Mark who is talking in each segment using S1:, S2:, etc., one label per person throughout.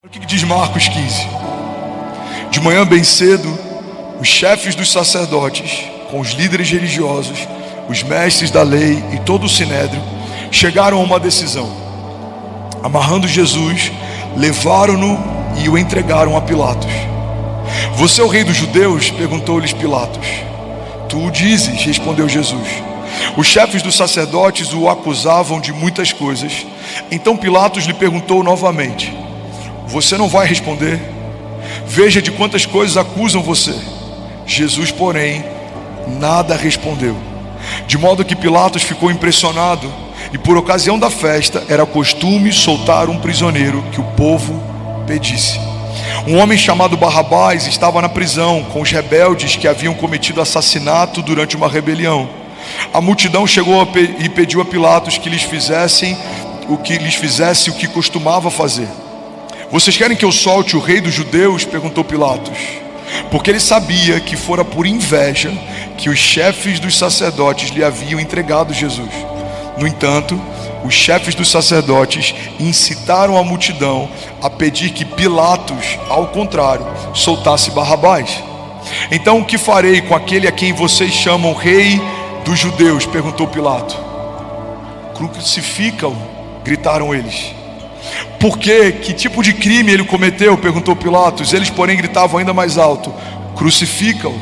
S1: O que diz Marcos 15? De manhã bem cedo, os chefes dos sacerdotes, com os líderes religiosos, os mestres da lei e todo o sinédrio, chegaram a uma decisão. Amarrando Jesus, levaram-no e o entregaram a Pilatos. Você é o rei dos judeus? Perguntou-lhes Pilatos. Tu o dizes, respondeu Jesus. Os chefes dos sacerdotes o acusavam de muitas coisas. Então Pilatos lhe perguntou novamente: você não vai responder? Veja de quantas coisas acusam você. Jesus, porém, nada respondeu. De modo que Pilatos ficou impressionado, e por ocasião da festa era costume soltar um prisioneiro que o povo pedisse. Um homem chamado Barrabás estava na prisão com os rebeldes que haviam cometido assassinato durante uma rebelião. A multidão chegou e pediu a Pilatos que lhes fizesse o que costumava fazer. Vocês querem que eu solte o rei dos judeus? Perguntou Pilatos, porque ele sabia que fora por inveja que os chefes dos sacerdotes lhe haviam entregado Jesus. No entanto, os chefes dos sacerdotes incitaram a multidão a pedir que Pilatos, ao contrário, soltasse Barrabás. Então o que farei com aquele a quem vocês chamam rei dos judeus? Perguntou Pilato. Crucifica-o, gritaram eles. Por quê? Que tipo de crime ele cometeu? Perguntou Pilatos. Eles, porém, gritavam ainda mais alto: crucifica-o.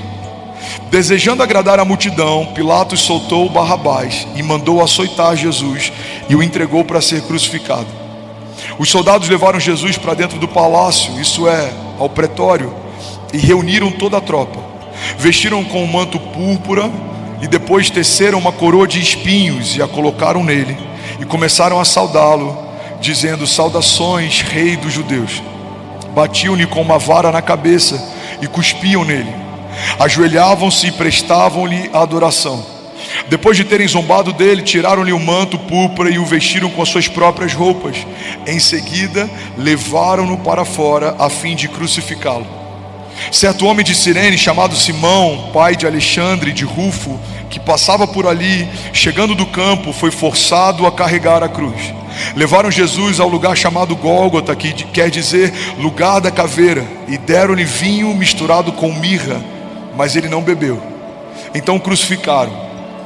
S1: Desejando agradar a multidão, Pilatos soltou Barrabás e mandou açoitar Jesus e o entregou para ser crucificado. Os soldados levaram Jesus para dentro do palácio, isso é, ao pretório, e reuniram toda a tropa. Vestiram com um manto púrpura e depois teceram uma coroa de espinhos e a colocaram nele e começaram a saudá-lo, dizendo: saudações, rei dos judeus. Batiam-lhe com uma vara na cabeça e cuspiam nele. Ajoelhavam-se e prestavam-lhe a adoração. Depois de terem zombado dele, tiraram-lhe o manto púrpura e o vestiram com as suas próprias roupas. Em seguida, levaram-no para fora a fim de crucificá-lo. Certo homem de Cirene, chamado Simão, pai de Alexandre e de Rufo, que passava por ali, chegando do campo, foi forçado a carregar a cruz. Levaram Jesus ao lugar chamado Gólgota, que quer dizer lugar da caveira, e deram-lhe vinho misturado com mirra, mas ele não bebeu. Então o crucificaram,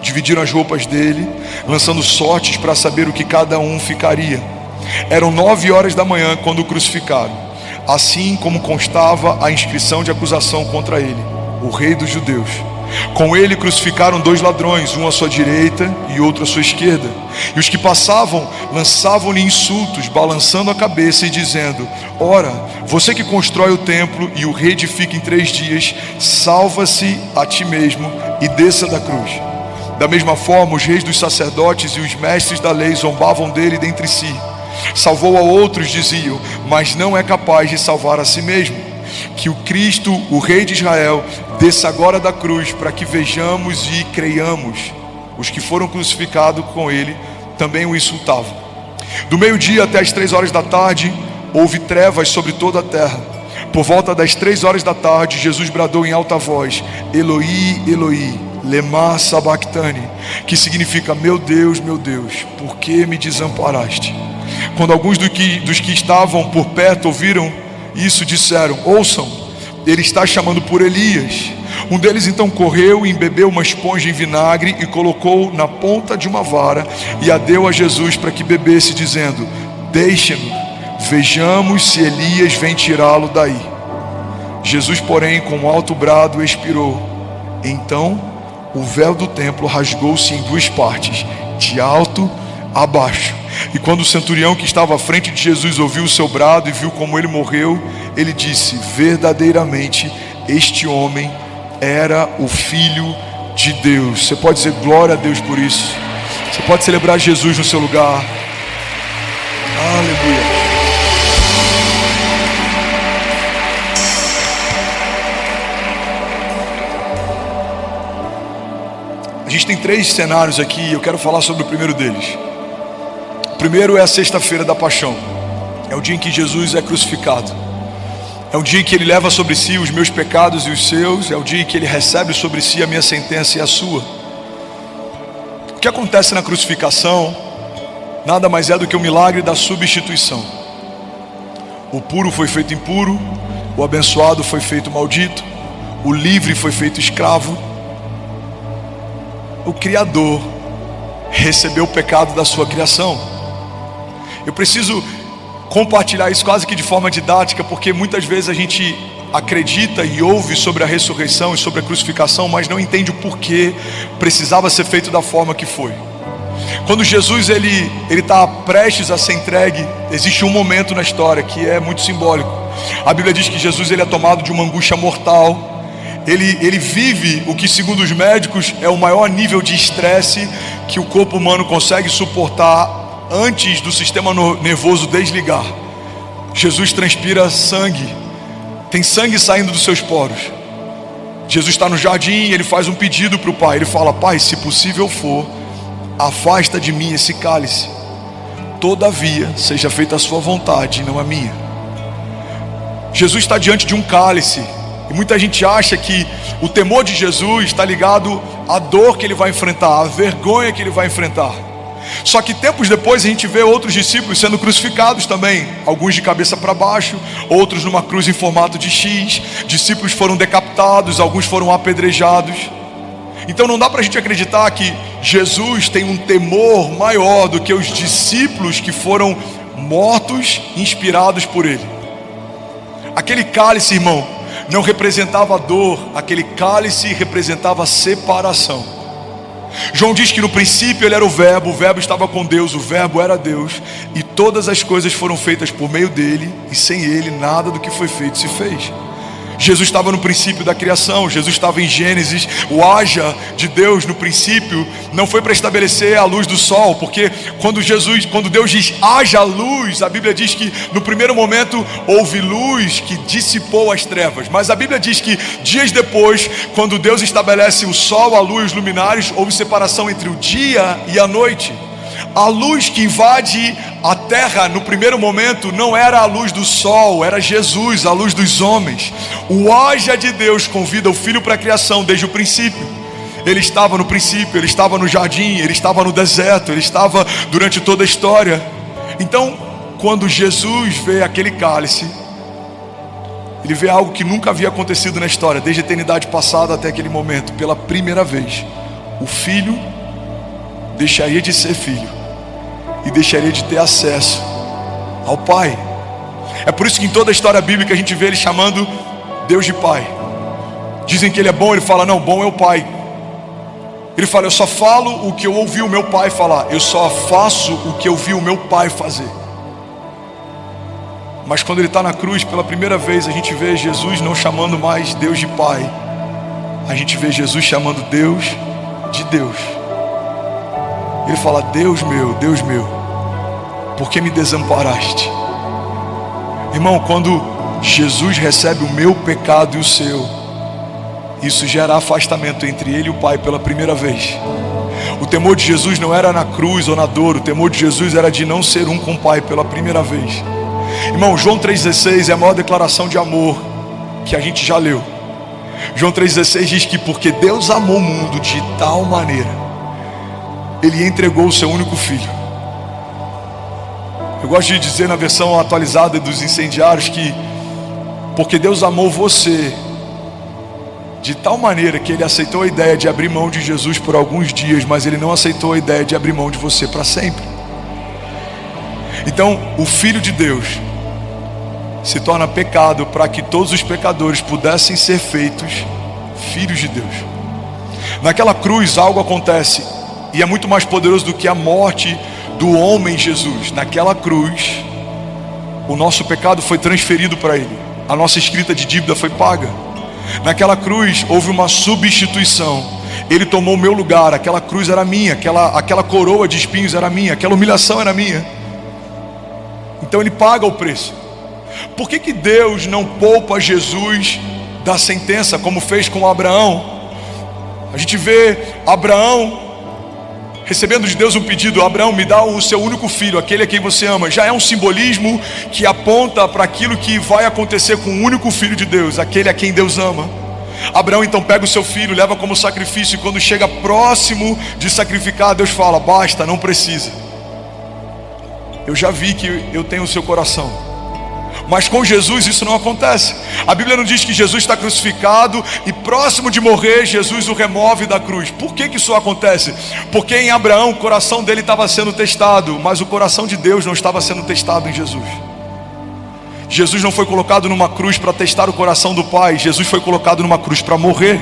S1: dividiram as roupas dele, lançando sortes para saber o que cada um ficaria. Eram 9 horas da manhã quando o crucificaram, assim como constava a inscrição de acusação contra ele: o rei dos judeus. Com ele crucificaram 2 ladrões, um à sua direita e outro à sua esquerda. E os que passavam lançavam-lhe insultos, balançando a cabeça e dizendo: ora, você que constrói o templo e o reedifica em 3 dias, salva-se a ti mesmo e desça da cruz. Da mesma forma, os reis dos sacerdotes e os mestres da lei zombavam dele dentre si. Salvou a outros, diziam, mas não é capaz de salvar a si mesmo. Que o Cristo, o Rei de Israel, desça agora da cruz, para que vejamos e creiamos. Os que foram crucificados com ele também o insultavam. Do meio-dia até as 3 horas da tarde, houve trevas sobre toda a terra. Por volta das 3 horas da tarde, Jesus bradou em alta voz: Eloi, Eloi, lema sabachthani, que significa: meu Deus, por que me desamparaste? Quando alguns dos que estavam por perto ouviram isso, disseram: ouçam, ele está chamando por Elias. Um deles então correu e embebeu uma esponja em vinagre e colocou na ponta de uma vara e a deu a Jesus para que bebesse, dizendo: deixe-no, vejamos se Elias vem tirá-lo daí. Jesus, porém, com um alto brado expirou. Então o véu do templo rasgou-se em 2 partes, de alto a baixo. E quando o centurião que estava à frente de Jesus ouviu o seu brado e viu como ele morreu, ele disse: verdadeiramente este homem era o Filho de Deus. Você pode dizer glória a Deus por isso? Você pode celebrar Jesus no seu lugar. Aleluia. A gente tem 3 cenários aqui e eu quero falar sobre o primeiro deles. O primeiro é a sexta-feira da paixão. É o dia em que Jesus é crucificado. É o dia em que ele leva sobre si os meus pecados e os seus. É o dia em que ele recebe sobre si a minha sentença e a sua. O que acontece na crucificação nada mais é do que o milagre da substituição. O puro foi feito impuro, o abençoado foi feito maldito, o livre foi feito escravo. O Criador recebeu o pecado da sua criação. Eu preciso compartilhar isso quase que de forma didática, porque muitas vezes a gente acredita e ouve sobre a ressurreição e sobre a crucificação, mas não entende o porquê precisava ser feito da forma que foi. Quando Jesus ele está prestes a ser entregue, existe um momento na história que é muito simbólico. A Bíblia diz que Jesus ele é tomado de uma angústia mortal. Ele vive o que, segundo os médicos, é o maior nível de estresse que o corpo humano consegue suportar antes do sistema nervoso desligar. Jesus transpira sangue, tem sangue saindo dos seus poros. Jesus está no jardim e ele faz um pedido para o Pai. Ele fala: Pai, se possível for, afasta de mim esse cálice, todavia seja feita a sua vontade e não a minha. Jesus está diante de um cálice, e muita gente acha que o temor de Jesus está ligado à dor que ele vai enfrentar, à vergonha que ele vai enfrentar. Só que tempos depois a gente vê outros discípulos sendo crucificados também, alguns de cabeça para baixo, outros numa cruz em formato de X. Discípulos foram decapitados, alguns foram apedrejados. Então não dá para a gente acreditar que Jesus tem um temor maior do que os discípulos que foram mortos, inspirados por ele. Aquele cálice, irmão, não representava dor, aquele cálice representava separação. João diz que no princípio ele era o verbo estava com Deus, o verbo era Deus, e todas as coisas foram feitas por meio dele, e sem ele nada do que foi feito se fez. Jesus estava no princípio da criação, Jesus estava em Gênesis. O haja de Deus no princípio não foi para estabelecer a luz do sol, porque quando Deus diz haja luz, a Bíblia diz que no primeiro momento houve luz que dissipou as trevas. Mas a Bíblia diz que dias depois, quando Deus estabelece o sol, a luz, os luminares, houve separação entre o dia e a noite. A luz que invade a terra no primeiro momento não era a luz do sol, era Jesus, a luz dos homens. O haja de Deus convida o Filho para a criação desde o princípio. Ele estava no princípio, ele estava no jardim, ele estava no deserto, ele estava durante toda a história. Então, quando Jesus vê aquele cálice, ele vê algo que nunca havia acontecido na história, desde a eternidade passada até aquele momento. Pela primeira vez, o Filho deixaria de ser filho e deixaria de ter acesso ao Pai. É por isso que em toda a história bíblica a gente vê ele chamando Deus de Pai. Dizem que ele é bom, ele fala: não, bom é o Pai. Ele fala: eu só falo o que eu ouvi o meu Pai falar, eu só faço o que eu vi o meu Pai fazer. Mas quando ele está na cruz, pela primeira vez a gente vê Jesus não chamando mais Deus de Pai, a gente vê Jesus chamando Deus de Deus. Ele fala: Deus meu, por que me desamparaste? Irmão, quando Jesus recebe o meu pecado e o seu, isso gera afastamento entre ele e o Pai pela primeira vez. O temor de Jesus não era na cruz ou na dor, o temor de Jesus era de não ser um com o Pai pela primeira vez. Irmão, João 3,16 é a maior declaração de amor que a gente já leu. João 3,16 diz que porque Deus amou o mundo de tal maneira, ele entregou o seu único filho. Eu gosto de dizer na versão atualizada dos incendiários que porque Deus amou você de tal maneira que ele aceitou a ideia de abrir mão de Jesus por alguns dias, mas ele não aceitou a ideia de abrir mão de você para sempre. Então o Filho de Deus se torna pecado para que todos os pecadores pudessem ser feitos filhos de Deus. Naquela cruz algo acontece, e é muito mais poderoso do que a morte do homem Jesus. Naquela cruz, o nosso pecado foi transferido para ele, a nossa escrita de dívida foi paga. Naquela cruz houve uma substituição. Ele tomou o meu lugar, aquela cruz era minha, aquela coroa de espinhos era minha, aquela humilhação era minha. Então ele paga o preço. Por que Deus não poupa Jesus da sentença, como fez com Abraão? A gente vê Abraão recebendo de Deus um pedido: Abraão, me dá o seu único filho, aquele a quem você ama. Já é um simbolismo que aponta para aquilo que vai acontecer com o único filho de Deus, aquele a quem Deus ama. Abraão então pega o seu filho, leva como sacrifício, e quando chega próximo de sacrificar, Deus fala: basta, não precisa. Eu já vi que eu tenho o seu coração. Mas com Jesus isso não acontece. A Bíblia não diz que Jesus está crucificado e próximo de morrer, Jesus o remove da cruz. Por que isso acontece? Porque em Abraão o coração dele estava sendo testado, mas o coração de Deus não estava sendo testado em Jesus. Jesus não foi colocado numa cruz para testar o coração do Pai. Jesus foi colocado numa cruz para morrer.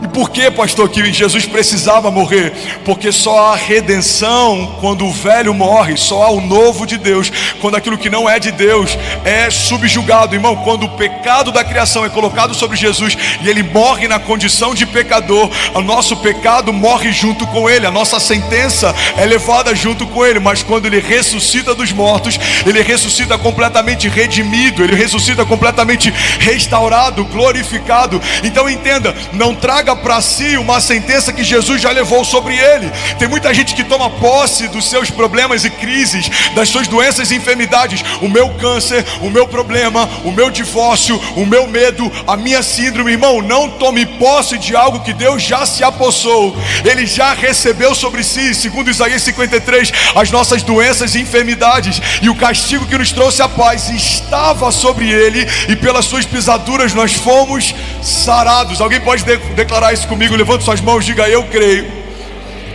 S1: E por que, pastor, que Jesus precisava morrer? Porque só há redenção quando o velho morre, só há o novo de Deus quando aquilo que não é de Deus é subjugado. Irmão, quando o pecado da criação é colocado sobre Jesus e ele morre na condição de pecador, o nosso pecado morre junto com ele, a nossa sentença é levada junto com ele. Mas quando ele ressuscita dos mortos, ele ressuscita completamente redimido, ele ressuscita completamente restaurado, glorificado. Então entenda, não traga para si uma sentença que Jesus já levou sobre ele. Tem muita gente que toma posse dos seus problemas e crises, das suas doenças e enfermidades. O meu câncer, o meu problema, o meu divórcio, o meu medo, a minha síndrome. Irmão, não tome posse de algo que Deus já se apossou. Ele já recebeu sobre si, segundo Isaías 53, as nossas doenças e enfermidades, e o castigo que nos trouxe a paz estava sobre ele, e pelas suas pisaduras nós fomos sarados. Alguém pode declarar isso comigo? Levante suas mãos, diga: eu creio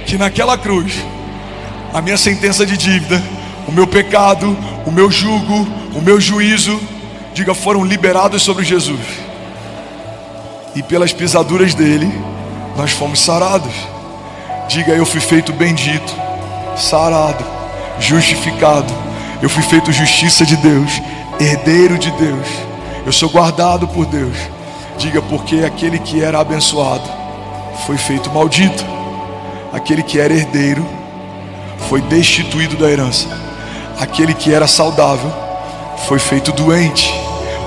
S1: que naquela cruz a minha sentença de dívida, o meu pecado, o meu jugo, o meu juízo, diga, foram liberados sobre Jesus, e pelas pisaduras dele nós fomos sarados. Diga: eu fui feito bendito, sarado, justificado. Eu fui feito justiça de Deus, herdeiro de Deus. Eu sou guardado por Deus. Diga: porque aquele que era abençoado foi feito maldito, aquele que era herdeiro foi destituído da herança, aquele que era saudável foi feito doente.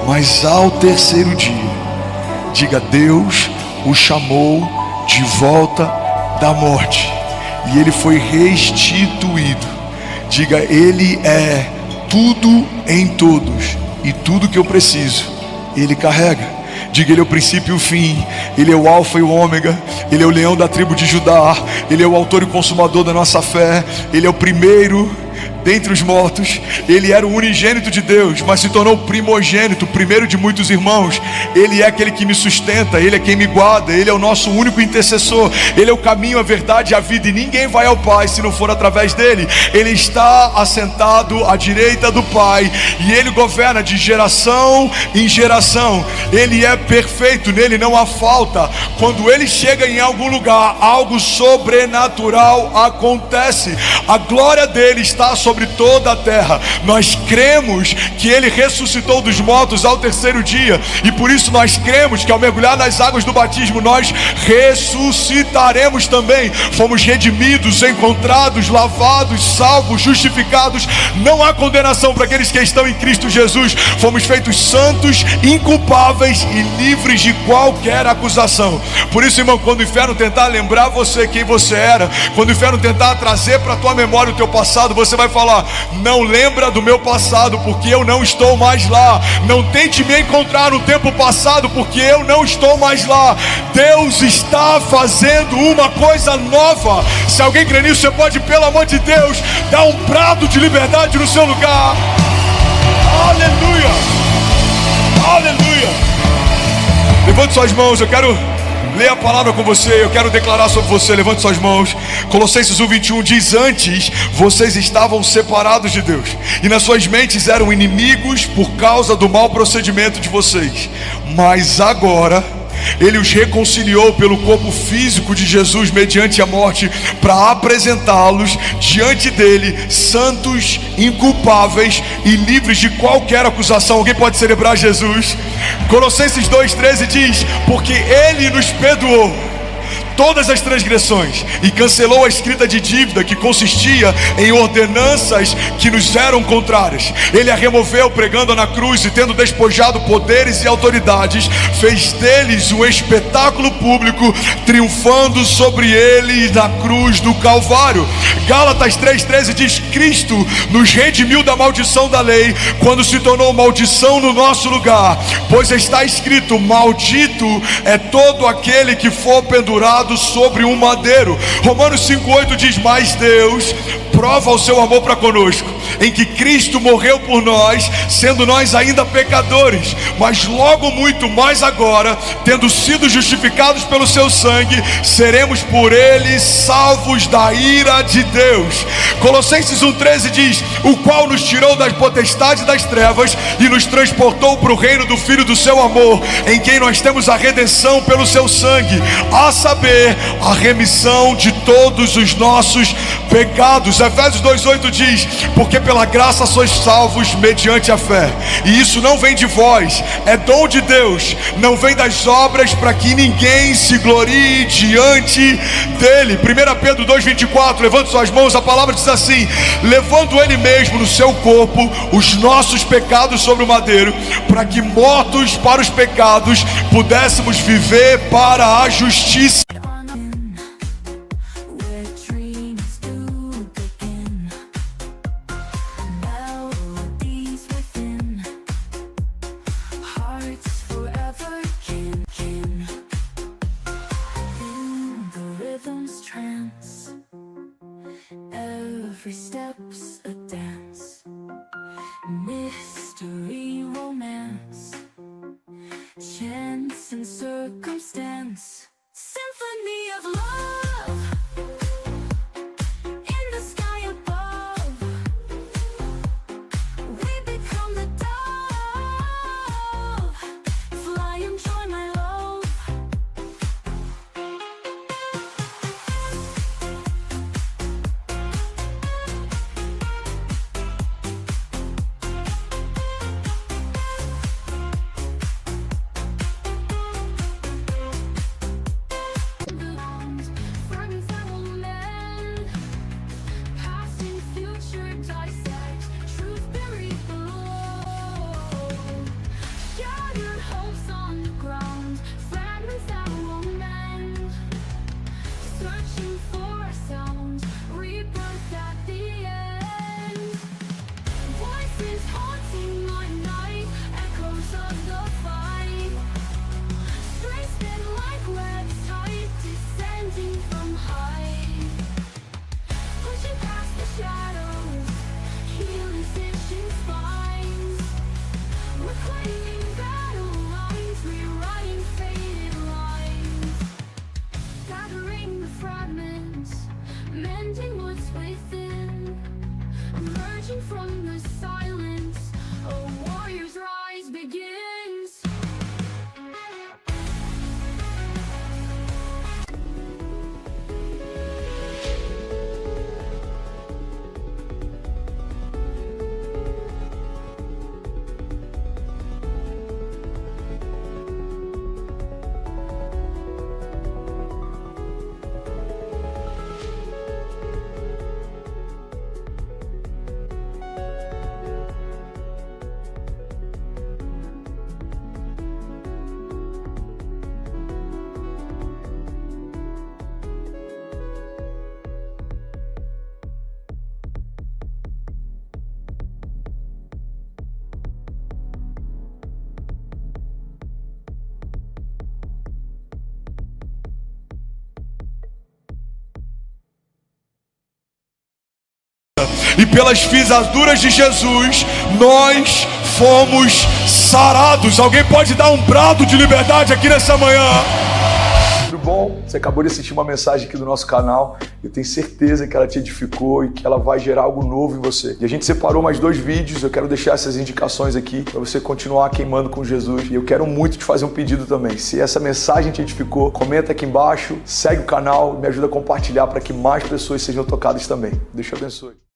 S1: Mas ao terceiro dia, diga, Deus o chamou de volta da morte, e ele foi restituído. Diga: ele é tudo em todos, e tudo que eu preciso ele carrega. Diga: ele é o princípio e o fim, ele é o alfa e o ômega, ele é o leão da tribo de Judá, ele é o autor e consumador da nossa fé, ele é o primeiro dentre os mortos. Ele era o unigênito de Deus, mas se tornou primogênito, primeiro de muitos irmãos. Ele é aquele que me sustenta, ele é quem me guarda, ele é o nosso único intercessor, ele é o caminho, a verdade e a vida, e ninguém vai ao Pai se não for através dele. Ele está assentado à direita do Pai, e ele governa de geração em geração. Ele é perfeito, nele não há falta. Quando ele chega em algum lugar, algo sobrenatural acontece. A glória dele está sobre toda a terra. Nós cremos que ele ressuscitou dos mortos ao terceiro dia, e por isso nós cremos que ao mergulhar nas águas do batismo nós ressuscitaremos também. Fomos redimidos, encontrados, lavados, salvos, justificados. Não há condenação para aqueles que estão em Cristo Jesus. Fomos feitos santos, inculpáveis e livres de qualquer acusação. Por isso, irmão, quando o inferno tentar lembrar você quem você era, quando o inferno tentar trazer para a tua memória o teu passado, você vai falar: não lembra do meu passado, porque eu não estou mais lá. Não tente me encontrar no tempo passado, porque eu não estou mais lá. Deus está fazendo uma coisa nova. Se alguém crê nisso, você pode, pelo amor de Deus, dar um brado de liberdade no seu lugar. Aleluia, aleluia. Levante suas mãos, eu quero ler a palavra com você, eu quero declarar sobre você. Levante suas mãos. Colossenses 1:21 diz: antes vocês estavam separados de Deus, e nas suas mentes eram inimigos por causa do mau procedimento de vocês, mas agora ele os reconciliou pelo corpo físico de Jesus mediante a morte, para apresentá-los diante dele santos, inculpáveis e livres de qualquer acusação. Alguém pode celebrar Jesus? Colossenses 2:13 diz: porque ele nos perdoou todas as transgressões e cancelou a escrita de dívida que consistia em ordenanças que nos eram contrárias. Ele a removeu pregando na cruz, e tendo despojado poderes e autoridades, fez deles um espetáculo público, triunfando sobre eles na cruz do Calvário. Gálatas 3:13 diz: Cristo nos redimiu da maldição da lei, quando se tornou maldição no nosso lugar, pois está escrito: maldito é todo aquele que for pendurado sobre um madeiro. Romanos 5:8 diz: mas Deus prova o seu amor para conosco, em que Cristo morreu por nós, sendo nós ainda pecadores, mas logo muito mais agora, tendo sido justificados pelo seu sangue, seremos por ele salvos da ira de Deus. Colossenses 1,13 diz: o qual nos tirou das potestades das trevas e nos transportou para o reino do Filho do seu amor, em quem nós temos a redenção pelo seu sangue, a saber, a remissão de todos os nossos pecados. Efésios 2,8 diz: porque pela graça sois salvos mediante a fé, e isso não vem de vós, é dom de Deus, não vem das obras, para que ninguém se glorie diante dele. 1 Pedro 2,24, levante suas mãos, a palavra diz assim: levando ele mesmo no seu corpo os nossos pecados sobre o madeiro, para que mortos para os pecados pudéssemos viver para a justiça.
S2: Every step's a dance, mystery, romance, chance and circumstance, symphony of love in the sky above. We become the dove, fly and join my love. From the silence, a warrior's rise begins.
S1: E pelas pisaduras de Jesus nós fomos sarados. Alguém pode dar um brado de liberdade aqui nessa manhã? Tudo bom? Você acabou de assistir uma mensagem aqui do nosso canal. Eu tenho certeza que ela te edificou e que ela vai gerar algo novo em você. E a gente separou mais 2 vídeos. Eu quero deixar essas indicações aqui para você continuar queimando com Jesus. E eu quero muito te fazer um pedido também. Se essa mensagem te edificou, comenta aqui embaixo, segue o canal, me ajuda a compartilhar para que mais pessoas sejam tocadas também. Deus te abençoe.